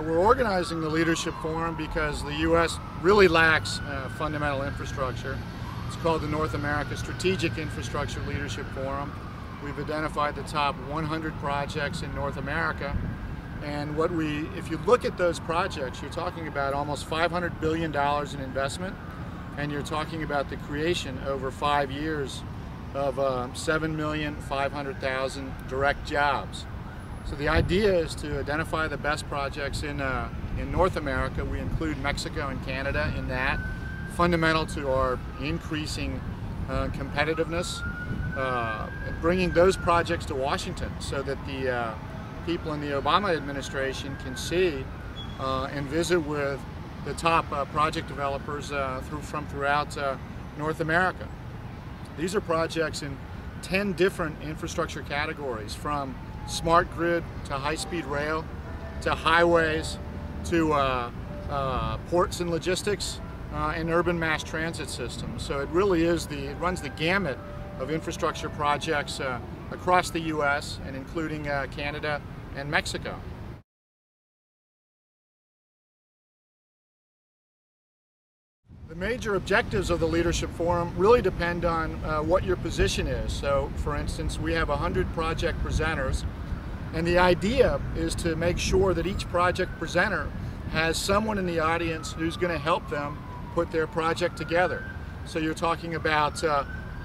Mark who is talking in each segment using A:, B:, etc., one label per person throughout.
A: We're organizing the Leadership Forum because the U.S. really lacks fundamental infrastructure. It's called the North America Strategic Infrastructure Leadership Forum. We've identified the top 100 projects in North America, and if you look at those projects, you're talking about almost $500 billion in investment, and you're talking about the creation over 5 years of 7,500,000 direct jobs. So the idea is to identify the best projects in North America. We include Mexico and Canada in that, fundamental to our increasing competitiveness, and bringing those projects to Washington so that the people in the Obama administration can see and visit with the top project developers from throughout North America. These are projects in 10 different infrastructure categories, from smart grid to high-speed rail to highways to ports and logistics and urban mass transit systems. So it really is it runs the gamut of infrastructure projects across the U.S. and including Canada and Mexico. The major objectives of the Leadership Forum really depend on what your position is. So, for instance, we have 100 project presenters, and the idea is to make sure that each project presenter has someone in the audience who's going to help them put their project together. So you're talking about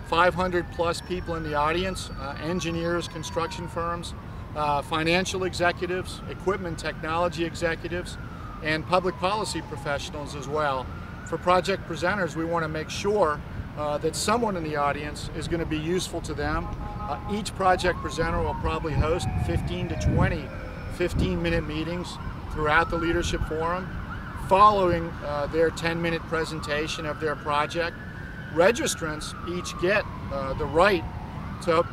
A: 500 plus people in the audience, engineers, construction firms, financial executives, equipment technology executives, and public policy professionals as well. For project presenters, we want to make sure that someone in the audience is going to be useful to them. Each project presenter will probably host 15 to 20 15-minute meetings throughout the Leadership Forum, following their 10-minute presentation of their project. Registrants each get the right to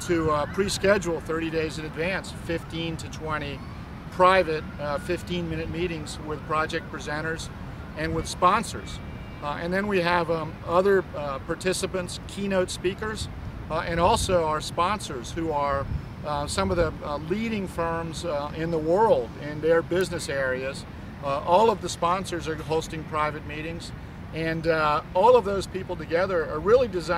A: pre-schedule 30 days in advance 15 to 20 private 15-minute meetings with project presenters and with sponsors. And then we have other participants, keynote speakers, and also our sponsors, who are some of the leading firms in the world in their business areas. All of the sponsors are hosting private meetings, and all of those people together are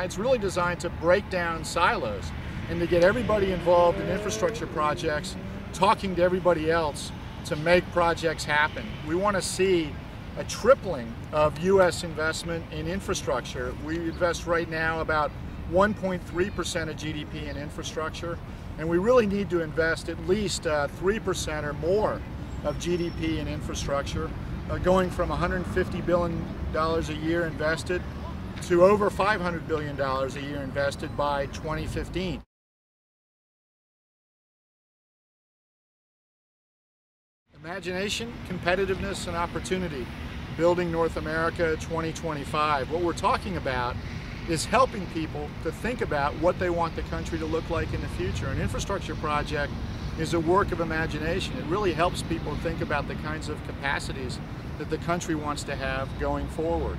A: it's really designed to break down silos and to get everybody involved in infrastructure projects, talking to everybody else to make projects happen. We want to see a tripling of U.S. investment in infrastructure. We invest right now about 1.3% of GDP in infrastructure, and we really need to invest at least 3% or more of GDP in infrastructure, going from $150 billion a year invested to over $500 billion a year invested by 2015. Imagination, competitiveness, and opportunity. Building North America 2025. What we're talking about is helping people to think about what they want the country to look like in the future. An infrastructure project is a work of imagination. It really helps people think about the kinds of capacities that the country wants to have going forward.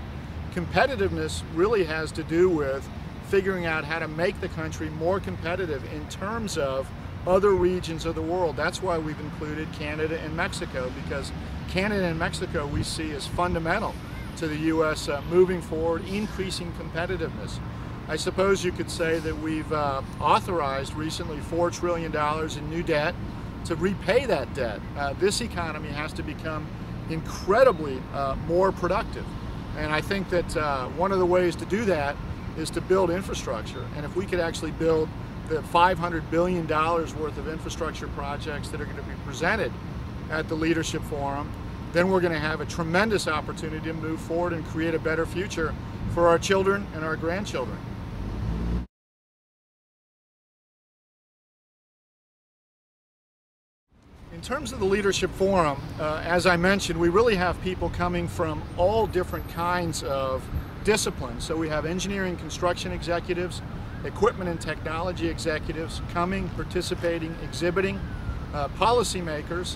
A: Competitiveness really has to do with figuring out how to make the country more competitive in terms of other regions of the world. That's why we've included Canada and Mexico, because Canada and Mexico we see as fundamental to the U.S. Moving forward, increasing competitiveness. I suppose you could say that we've authorized recently $4 trillion in new debt to repay that debt. This economy has to become incredibly more productive. And I think that one of the ways to do that is to build infrastructure. And if we could actually build the $500 billion worth of infrastructure projects that are going to be presented at the Leadership Forum, then we're going to have a tremendous opportunity to move forward and create a better future for our children and our grandchildren. In terms of the Leadership Forum, as I mentioned, we really have people coming from all different kinds of disciplines. So we have engineering, construction executives, equipment and technology executives coming, participating, exhibiting, policymakers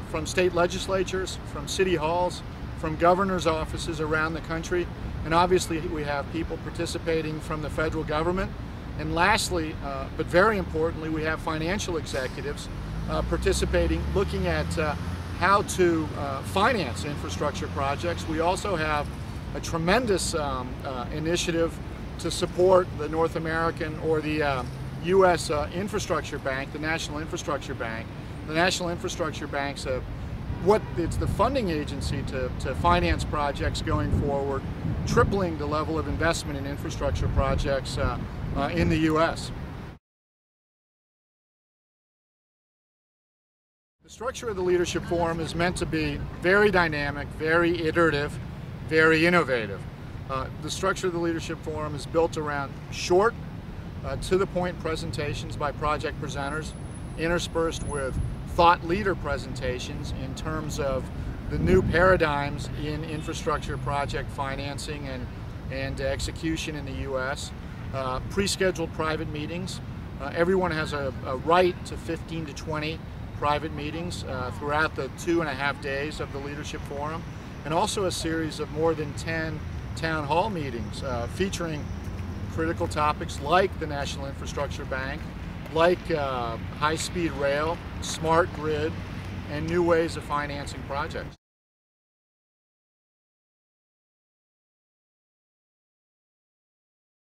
A: from state legislatures, from city halls, from governor's offices around the country, and obviously we have people participating from the federal government. And lastly, but very importantly, we have financial executives participating, looking at how to finance infrastructure projects. We also have a tremendous initiative to support the North American or the U.S. Infrastructure Bank, the National Infrastructure Bank. The National Infrastructure Bank's it's the funding agency to finance projects going forward, tripling the level of investment in infrastructure projects in the U.S. The structure of the Leadership Forum is meant to be very dynamic, very iterative, very innovative. The structure of the Leadership Forum is built around short, to-the-point presentations by project presenters, interspersed with thought leader presentations in terms of the new paradigms in infrastructure project financing and execution in the U.S., pre-scheduled private meetings. Everyone has a right to 15 to 20 private meetings throughout the 2.5 days of the Leadership Forum, and also a series of more than 10 town hall meetings featuring critical topics like the National Infrastructure Bank, like high-speed rail, smart grid, and new ways of financing projects.